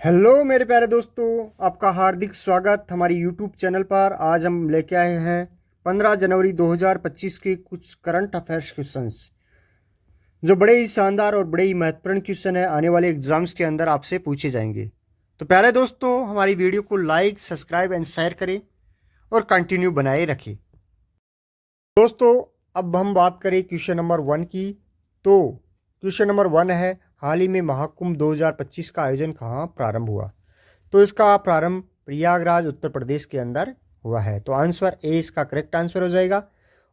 Hello मेरे प्यारे दोस्तों, आपका हार्दिक स्वागत हमारी यूट्यूब चैनल पर। आज हम लेके आए हैं 15 जनवरी 2025 के कुछ करंट अफेयर्स क्वेश्चंस, जो बड़े ही शानदार और बड़े ही महत्वपूर्ण क्वेश्चन है, आने वाले एग्जाम्स के अंदर आपसे पूछे जाएंगे। तो प्यारे दोस्तों, हमारी वीडियो को लाइक, सब्सक्राइब एंड शेयर करें और कंटिन्यू बनाए रखें। दोस्तों, अब हम बात करें क्वेश्चन नंबर 1 की। तो क्वेश्चन नंबर 1 है, हाल ही में महाकुंभ 2025 का आयोजन कहाँ प्रारंभ हुआ? तो इसका प्रारंभ प्रयागराज उत्तर प्रदेश के अंदर हुआ है। तो आंसर ए इसका करेक्ट आंसर हो जाएगा।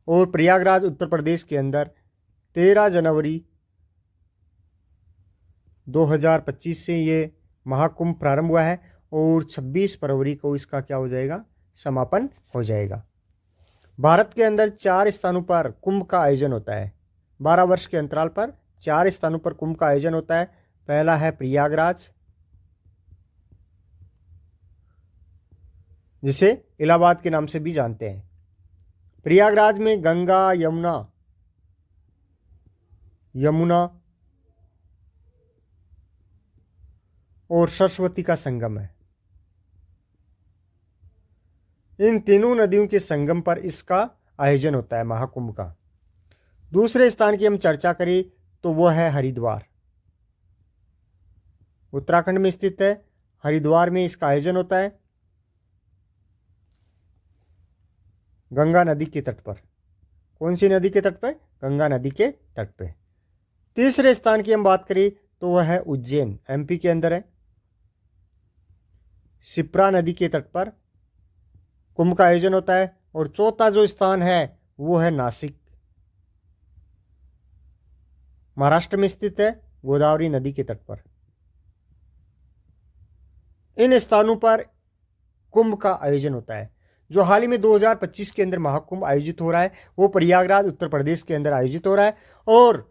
और प्रयागराज उत्तर प्रदेश के अंदर 13 जनवरी 2025 से ये महाकुंभ प्रारंभ हुआ है और 26 फरवरी को इसका क्या हो जाएगा? समापन हो जाएगा। भारत के अंदर 4 स्थानों पर कुंभ का आयोजन होता है। 12 वर्ष के अंतराल पर 4 स्थानों पर कुंभ का आयोजन होता है। पहला है प्रयागराज, जिसे इलाहाबाद के नाम से भी जानते हैं। प्रयागराज में गंगा यमुना और सरस्वती का संगम है। इन तीनों नदियों के संगम पर इसका आयोजन होता है महाकुंभ का। दूसरे स्थान की हम चर्चा करें तो वो है हरिद्वार, उत्तराखंड में स्थित है। हरिद्वार में इसका आयोजन होता है गंगा नदी के तट पर। कौन सी नदी के तट पर? गंगा नदी के तट पे। तीसरे स्थान की हम बात करें तो वह है उज्जैन, एमपी के अंदर है। शिप्रा नदी के तट पर कुंभ का आयोजन होता है। और चौथा जो स्थान है वो है नासिक, महाराष्ट्र में स्थित है, गोदावरी नदी के तट पर। इन स्थानों पर कुंभ का आयोजन होता है। जो हाल ही में 2025 के अंदर महाकुंभ आयोजित हो रहा है वो प्रयागराज उत्तर प्रदेश के अंदर आयोजित हो रहा है। और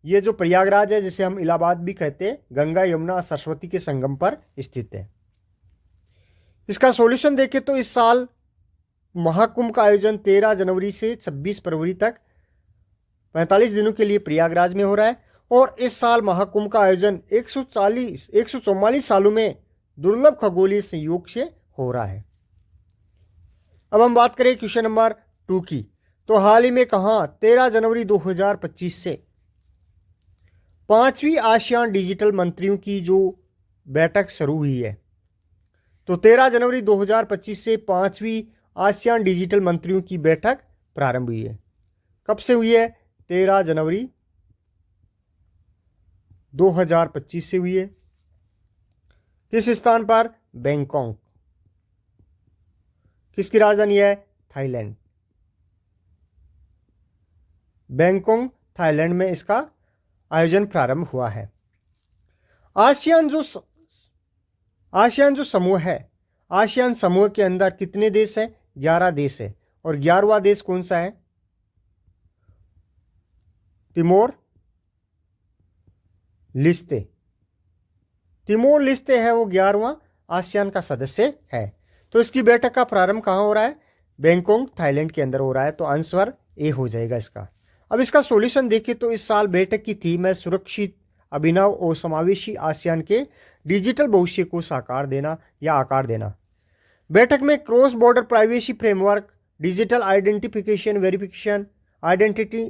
ये जो प्रयागराज है, जिसे हम इलाहाबाद भी कहते हैं, गंगा यमुना सरस्वती के संगम पर स्थित है। इसका सॉल्यूशन देखें तो इस साल महाकुंभ का आयोजन 13 जनवरी से 26 फरवरी तक 45 दिनों के लिए प्रयागराज में हो रहा है। और इस साल महाकुंभ का आयोजन 144 सालों में दुर्लभ खगोलीय संयोग से हो रहा है। अब हम बात करें क्वेश्चन नंबर 2 की। तो हाल ही में कहां 13 जनवरी 2025 से 5वीं आसियान डिजिटल मंत्रियों की जो बैठक शुरू हुई है। तो 13 जनवरी 2025 से 5वीं आसियान डिजिटल मंत्रियों की बैठक प्रारंभ हुई है। कब से हुई है? 13 जनवरी 2025 से हुई है। किस स्थान पर? बैंकॉक। किसकी राजधानी है? थाईलैंड। बैंकॉक थाईलैंड में इसका आयोजन प्रारंभ हुआ है। आसियान जो समूह है, आसियान समूह के अंदर कितने देश हैं? 11 देश है। और 11वां देश कौन सा है? तिमोर लिस्ते। तिमोर लिस्ते है वो 11वां आसियान का सदस्य है। तो इसकी बैठक का प्रारंभ कहां हो रहा है? बैंकॉक थाईलैंड के अंदर हो रहा है। तो आंसर ए हो जाएगा इसका। अब इसका सॉल्यूशन देखें तो इस साल बैठक की थीम है सुरक्षित, अभिनव और समावेशी आसियान के डिजिटल भविष्य को साकार देना या आकार देना। बैठक में cross border privacy framework, digital identity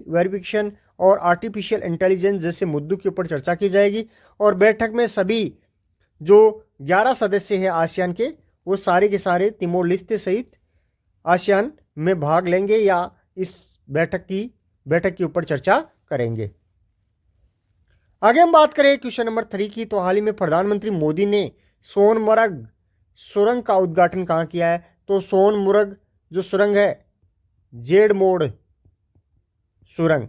verification और आर्टिफिशियल इंटेलिजेंस जैसे मुद्दों के ऊपर चर्चा की जाएगी। और बैठक में सभी जो 11 सदस्य हैं आसियान के, वो सारे के सारे तिमोर लिस्ते सहित आसियान में भाग लेंगे या इस बैठक के ऊपर चर्चा करेंगे। आगे हम बात करें क्वेश्चन नंबर 3 की। तो हाल ही में प्रधानमंत्री मोदी ने सोनमर्ग सुरंग का उद्घाटन कहाँ किया है? तो सोनमर्ग जो सुरंग है, जेड मोड़ सुरंग,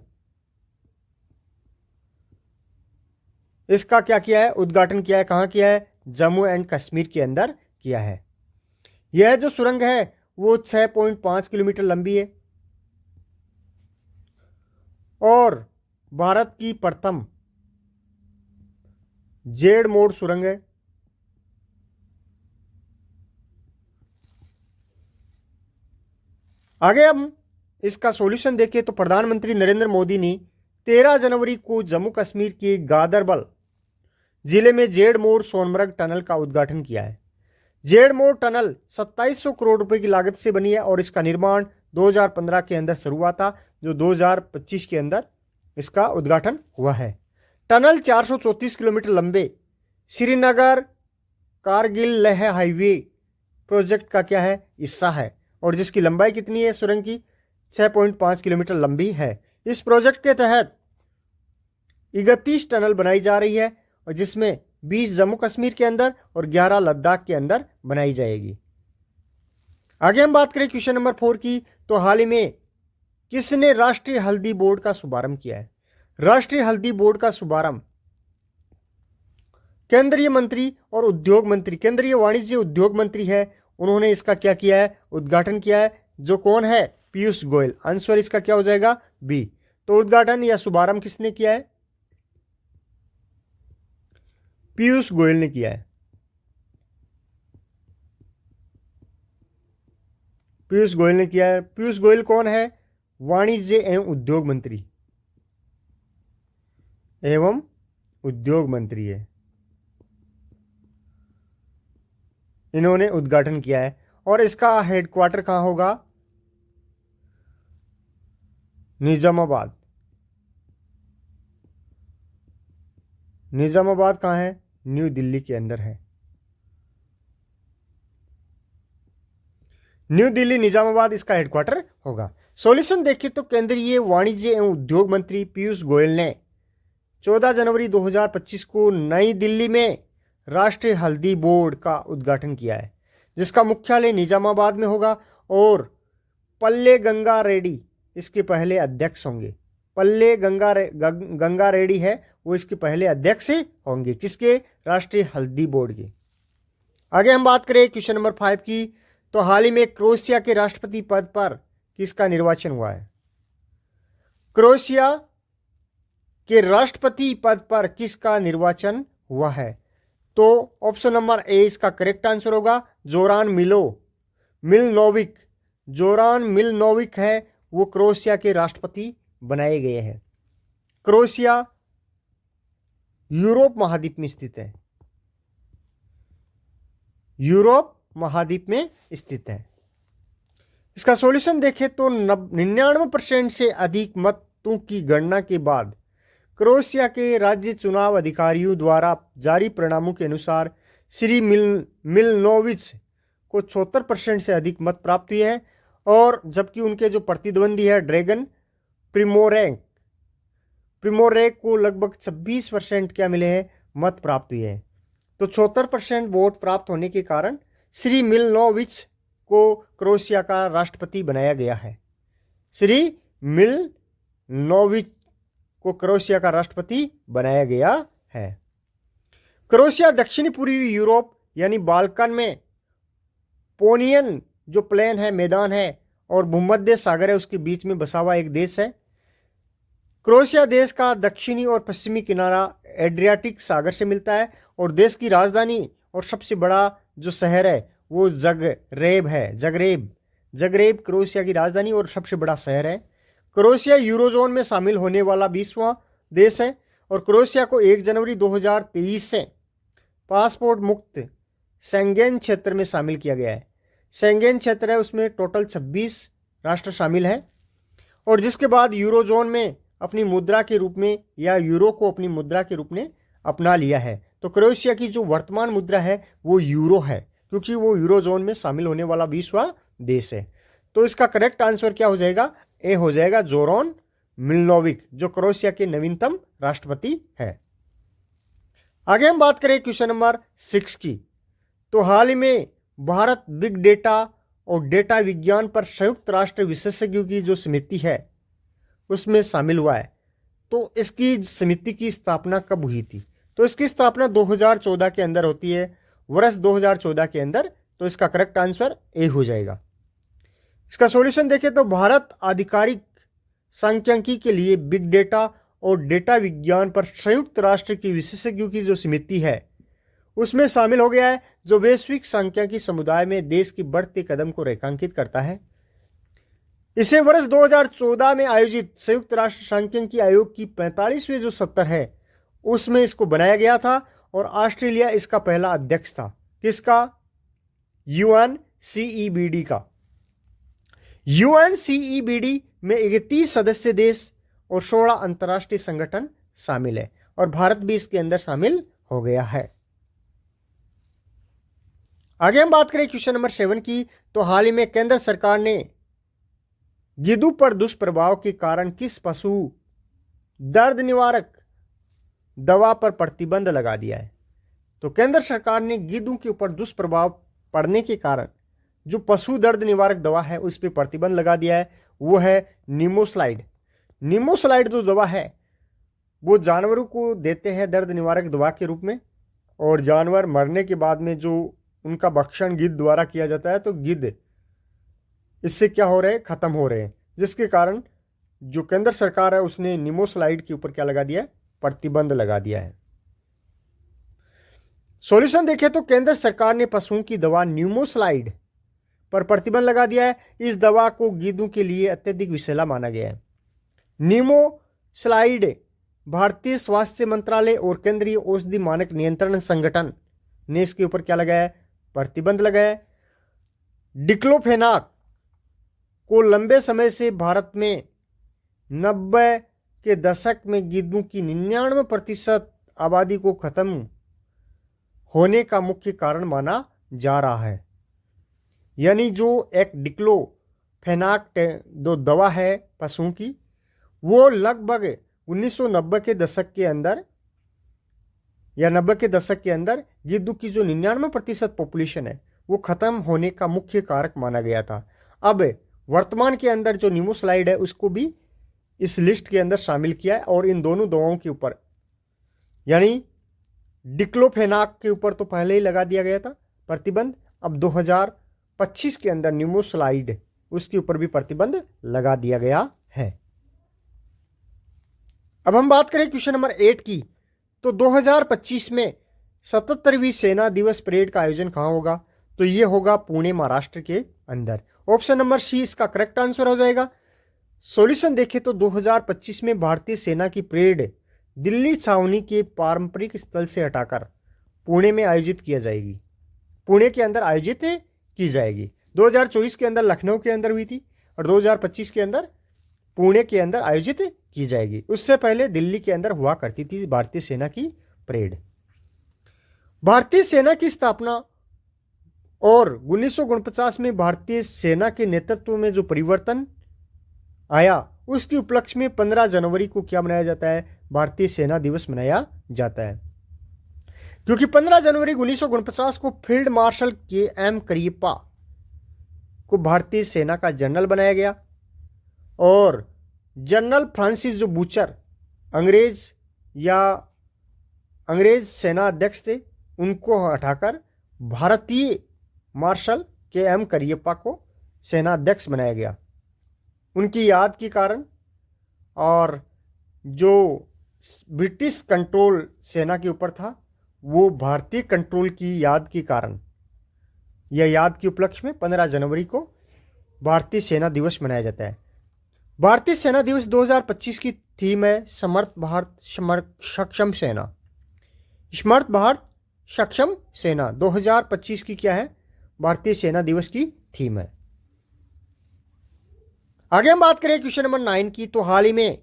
इसका क्या किया है? उद्घाटन किया है। कहाँ किया है? जम्मू एंड कश्मीर के अंदर किया है। यह जो सुरंग है वो 6.5 किलोमीटर लंबी है और भारत की प्रथम जेड मोड़ सुरंग है। आगे हम इसका सॉल्यूशन देखें तो प्रधानमंत्री नरेंद्र मोदी ने 13 जनवरी को जम्मू कश्मीर के गादरबल जिले में जेडमोर सोनमर्ग टनल का उद्घाटन किया है। जेडमोर टनल 2700 करोड़ रुपए की लागत से बनी है और इसका निर्माण 2015 के अंदर शुरू हुआ था, जो 2025 के अंदर इसका उद्घाटन हुआ है। टनल 434 किलोमीटर लंबे श्रीनगर कारगिल लेह हाईवे प्रोजेक्ट का क्या है, हिस्सा है, और जिसकी लंबाई कितनी है सुरंग की, 6.5 किलोमीटर लंबी है। इस प्रोजेक्ट के तहत 31 टनल बनाई जा रही है और जिसमें 20 जम्मू कश्मीर के अंदर और 11 लद्दाख के अंदर बनाई जाएगी। आगे हम बात करें क्वेश्चन नंबर 4 की, तो हाल ही में किसने राष्ट्रीय हल्दी बोर्ड का शुभारंभ किया है? राष्ट्रीय हल्दी बोर्ड का शुभारंभ केंद्रीय मंत्री और उद्योग मंत्री, केंद्रीय वाणिज्य उद्योग मंत्री है, उन्होंने इसका क्या किया है, उद्घाटन किया है, जो कौन है, पीयूष गोयल। आंसर इसका क्या हो जाएगा, बी। तो उद्घाटन या शुभारंभ किसने किया है, पीयूष गोयल ने किया है। पीयूष गोयल ने किया है। पीयूष गोयल कौन है, वाणिज्य एवं उद्योग मंत्री, एवं उद्योग मंत्री है, इन्होंने उद्घाटन किया है। और इसका हेडक्वार्टर कहां होगा, निजामाबाद। निजामाबाद कहां है, न्यू दिल्ली के अंदर है। न्यू दिल्ली निजामाबाद इसका हेडक्वार्टर होगा। सॉल्यूशन देखें तो केंद्रीय वाणिज्य एवं उद्योग मंत्री पीयूष गोयल ने 14 जनवरी 2025 को नई दिल्ली में राष्ट्रीय हल्दी बोर्ड का उद्घाटन किया है, जिसका मुख्यालय निजामाबाद में होगा और पल्ले गंगा रेड्डी इसके पहले अध्यक्ष होंगे। पल्ले गंगा रेड्डी है, वो इसके पहले अध्यक्ष होंगे, किसके, राष्ट्रीय हल्दी बोर्ड के। आगे हम बात करें क्वेश्चन नंबर 5 की, तो हाल ही में क्रोएशिया के राष्ट्रपति पद पर किसका निर्वाचन हुआ है? क्रोएशिया के राष्ट्रपति पद पर किसका निर्वाचन हुआ है? तो ऑप्शन नंबर ए इसका करेक्ट आंसर होगा, जोरान मिलनोविक। जोरान मिलनोविक है, वो क्रोएशिया के राष्ट्रपति बनाए गए हैं। क्रोएशिया यूरोप महाद्वीप में स्थित है, यूरोप महाद्वीप में स्थित है। इसका सॉल्यूशन देखें तो 99% से अधिक मतों की गणना के बाद क्रोएशिया के राज्य चुनाव अधिकारियों द्वारा जारी परिणामों के अनुसार श्री मिलनोविच को 76% से अधिक मत प्राप्त हुए हैं, और जबकि उनके जो प्रतिद्वंदी है ड्रैगन प्रिमोरेक को लगभग 26% क्या मिले हैं, मत प्राप्त हुए हैं। तो 76% वोट प्राप्त होने के कारण श्री मिलनोविच को क्रोएशिया का राष्ट्रपति बनाया गया है। श्री मिलनोविच को क्रोएशिया का राष्ट्रपति बनाया गया है। क्रोएशिया दक्षिणी पूर्वी यूरोप यानी बाल्कन में पोनियन जो प्लेन है, मैदान है, और भूमध्य सागर है, उसके बीच में बसा हुआ एक देश है। क्रोएशिया देश का दक्षिणी और पश्चिमी किनारा एड्रियाटिक सागर से मिलता है, और देश की राजधानी और सबसे बड़ा जो शहर है वो जगरेब है। जगरेब क्रोएशिया की राजधानी और सबसे बड़ा शहर है। क्रोएशिया यूरोजोन में शामिल होने वाला 20वां देश है, और क्रोएशिया को 1 जनवरी 2023 से पासपोर्ट मुक्त शेंगेन क्षेत्र में शामिल किया गया है। शेंगेन क्षेत्र है, उसमें टोटल 26 राष्ट्र शामिल हैं, और जिसके बाद यूरोजोन में अपनी मुद्रा के रूप में या यूरो को अपनी मुद्रा के रूप में अपना लिया है। तो क्रोएशिया की जो वर्तमान मुद्रा है वो यूरो है, क्योंकि वो यूरोजोन में शामिल होने वाला 20वां देश है। तो इसका करेक्ट आंसर क्या हो जाएगा, ए हो जाएगा, जोरान मिलनोविक, जो क्रोएशिया के नवीनतम राष्ट्रपति है। आगे हम बात करें क्वेश्चन नंबर 6 की, तो हाल ही में भारत बिग डेटा और डेटा विज्ञान पर संयुक्त राष्ट्र विशेषज्ञों की जो समिति है उसमें शामिल हुआ है। तो इसकी समिति की स्थापना कब हुई थी? तो इसकी स्थापना 2014 के अंदर होती है, वर्ष 2014 के अंदर। तो इसका करेक्ट आंसर ए हो जाएगा। इसका सॉल्यूशन देखें तो भारत आधिकारिक सांख्यिकी के लिए बिग डेटा और डेटा विज्ञान पर संयुक्त राष्ट्र की विशेषज्ञों की जो समिति है उसमें शामिल हो गया है, जो वैश्विक सांख्यिकी समुदाय में देश की बढ़ते कदम को रेखांकित करता है। इसे वर्ष 2014 में आयोजित संयुक्त राष्ट्र सांख्यिकी आयोग की 45वीं जो सत्र है उसमें इसको बनाया गया था, और ऑस्ट्रेलिया इसका पहला अध्यक्ष था। किसका? UNCEBD का। UNCEBD में 31 सदस्य देश और 16 अंतर्राष्ट्रीय संगठन शामिल है और भारत भी इसके अंदर शामिल हो गया है। आगे हम बात करें क्वेश्चन नंबर 7 की, तो हाल ही में केंद्र सरकार ने गिद्धों पर दुष्प्रभाव के कारण किस पशु दर्द निवारक दवा पर प्रतिबंध लगा दिया है? तो केंद्र सरकार ने गिद्धों के ऊपर दुष्प्रभाव पड़ने के कारण जो पशु दर्द निवारक दवा है उस पर प्रतिबंध लगा दिया है। वो है निमोसलाइड। निमोसलाइड जो दवा है वो जानवरों को देते हैं दर्द निवारक दवा के रूप में, और जानवर मरने के बाद में जो उनका भक्षण गिद्ध द्वारा किया जाता है तो गिद्ध इससे क्या हो रहे हैं? खत्म हो रहे हैं, जिसके कारण जो केंद्र सरकार है उसने निमोसलाइड के ऊपर क्या लगा दिया है? प्रतिबंध लगा दिया है। सॉल्यूशन देखें तो केंद्र सरकार ने पशुओं की दवा निमोसलाइड पर प्रतिबंध लगा दिया है। इस दवा को गिद्धों के लिए अत्यधिक विषैला माना गया है। निमोसलाइड भारतीय स्वास्थ्य मंत्रालय और केंद्रीय औषधि मानक नियंत्रण संगठन ने इसके ऊपर क्या लगाया है? प्रतिबंध लगाया है। डिक्लोफेनाक को लंबे समय से भारत में 90 के दशक में गिद्धों की 99% आबादी को खत्म होने का मुख्य कारण माना जा रहा है। यानी जो एक डिक्लोफेनाक जो दवा है पशुओं की, वो लगभग 1990 के दशक के अंदर या 90 के दशक के अंदर गिद्धों की जो 99% पॉपुलेशन है वो खत्म होने का मुख्य कारक माना गया था। अब वर्तमान के अंदर जो निमोसलाइड है उसको भी इस लिस्ट के अंदर शामिल किया है और इन दोनों दवाओं के ऊपर यानी डिक्लोफेनाक के ऊपर तो पहले ही लगा दिया गया था प्रतिबंध। अब 2025 के अंदर निमोसलाइड उसके ऊपर भी प्रतिबंध लगा दिया गया है। अब हम बात करें क्वेश्चन नंबर 8 की, तो 2025 में 77वीं सेना दिवस परेड का आयोजन कहां होगा? तो ये होगा पुणे महाराष्ट्र के अंदर। ऑप्शन नंबर सी इसका करेक्ट आंसर हो जाएगा। सॉल्यूशन देखें तो 2025 में भारतीय सेना की परेड दिल्ली छावनी के पारंपरिक स्थल से हटाकर पुणे में आयोजित किया जाएगी। पुणे के अंदर आयोजित की जाएगी। 2024 के अंदर लखनऊ के अंदर हुई थी और 2025 के अंदर पुणे के अंदर आयोजित की जाएगी। उससे पहले दिल्ली के अंदर हुआ करती थी भारतीय सेना की परेड। भारतीय सेना की स्थापना और 1949 में भारतीय सेना के नेतृत्व में जो परिवर्तन आया उसके उपलक्ष्य में 15 जनवरी को क्या मनाया जाता है? भारतीय सेना दिवस मनाया जाता है। क्योंकि 15 जनवरी 1949 को फील्ड मार्शल KM करियप्पा को भारतीय सेना का जनरल बनाया गया और जनरल फ्रांसिस जो बूचर अंग्रेज सेना अध्यक्ष थे उनको हटाकर भारतीय मार्शल KM करियप्पा को सेना अध्यक्ष बनाया गया उनकी याद के कारण। और जो ब्रिटिश कंट्रोल सेना के ऊपर था वो भारतीय कंट्रोल की याद के कारण या याद के उपलक्ष्य में 15 जनवरी को भारतीय सेना दिवस मनाया जाता है। भारतीय सेना दिवस 2025 की थीम है समर्थ भारत सक्षम सेना। स्मार्ट भारत सक्षम सेना 2025 की क्या है? भारतीय सेना दिवस की थीम है। आगे हम बात करें क्वेश्चन नंबर 9 की, तो हाल ही में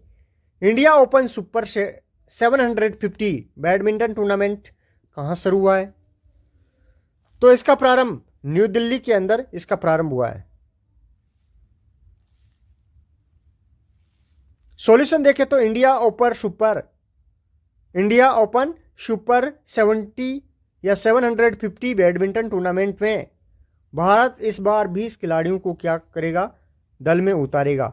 India open super 750 badminton tournament कहां शुरू हुआ है? तो इसका प्रारंभ न्यू दिल्ली के अंदर इसका प्रारंभ हुआ है। सॉल्यूशन देखें तो इंडिया ओपन सुपर 70 या 750 बैडमिंटन टूर्नामेंट में भारत इस बार 20 खिलाड़ियों को क्या करेगा? दल में उतारेगा।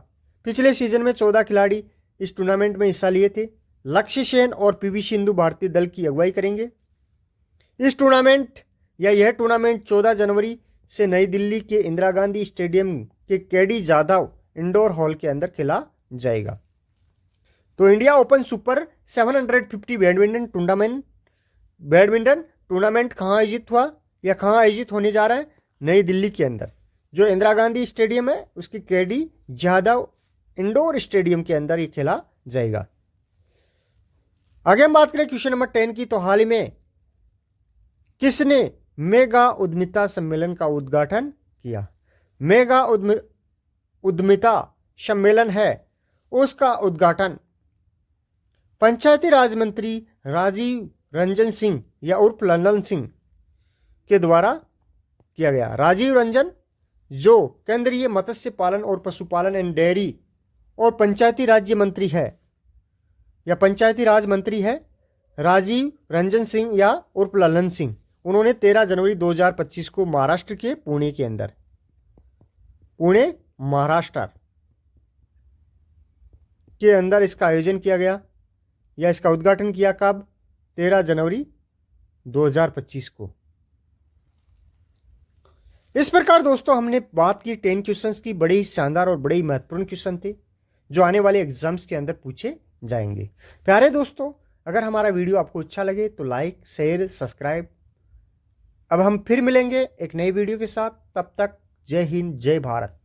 पिछले सीजन में 14 खिलाड़ी इस टूर्नामेंट में हिस्सा लिए थे। लक्ष्य सेन और PV सिंधु भारतीय दल की अगुवाई करेंगे। इस टूर्नामेंट यह टूर्नामेंट 14 जनवरी से नई दिल्ली के इंदिरा गांधी स्टेडियम के केडी जाधव इंडोर हॉल के अंदर खेला जाएगा। तो India open super 750 badminton tournament कहाँ आयोजित हुआ या कहाँ आयोजित होने जा रहा है? नई दिल्ली के अंदर जो इंदिरा गांधी स्टेडियम है उसके केडी जाधव इंडोर स्टेडियम के अंदर ये खेला जाएगा। आगे हम बात करें क्वेश्चन नंबर 10 की, तो हाल ही में किसने मेगा उद्यमिता सम्मेलन का उद्घाटन किया? मेगा उद्यमिता सम्मेलन है, उसका उद्घाटन पंचायती राज मंत्री राजीव रंजन सिंह या उर्फ लल्लन सिंह के द्वारा किया गया। राजीव रंजन जो केंद्रीय मत्स्य पालन और पशुपालन एंड डेयरी और पंचायती राज्य मंत्री है या पंचायती राज मंत्री है, राजीव रंजन सिंह या उर्फ लल्लन सिंह, उन्होंने 13 जनवरी 2025 को महाराष्ट्र के पुणे के अंदर, पुणे महाराष्ट्र के अंदर इसका आयोजन किया गया या इसका उद्घाटन किया। कब? 13 जनवरी 2025 को। इस प्रकार दोस्तों हमने बात की 10 क्वेश्चंस की, बड़े ही शानदार और बड़े ही महत्वपूर्ण क्वेश्चन थे जो आने वाले एग्जाम्स के अंदर पूछे जाएंगे। प्यारे दोस्तों, अगर हमारा वीडियो आपको अच्छा लगे तो लाइक, शेयर, सब्सक्राइब। अब हम फिर मिलेंगे एक नई वीडियो के साथ, तब तक जय हिंद, जय भारत।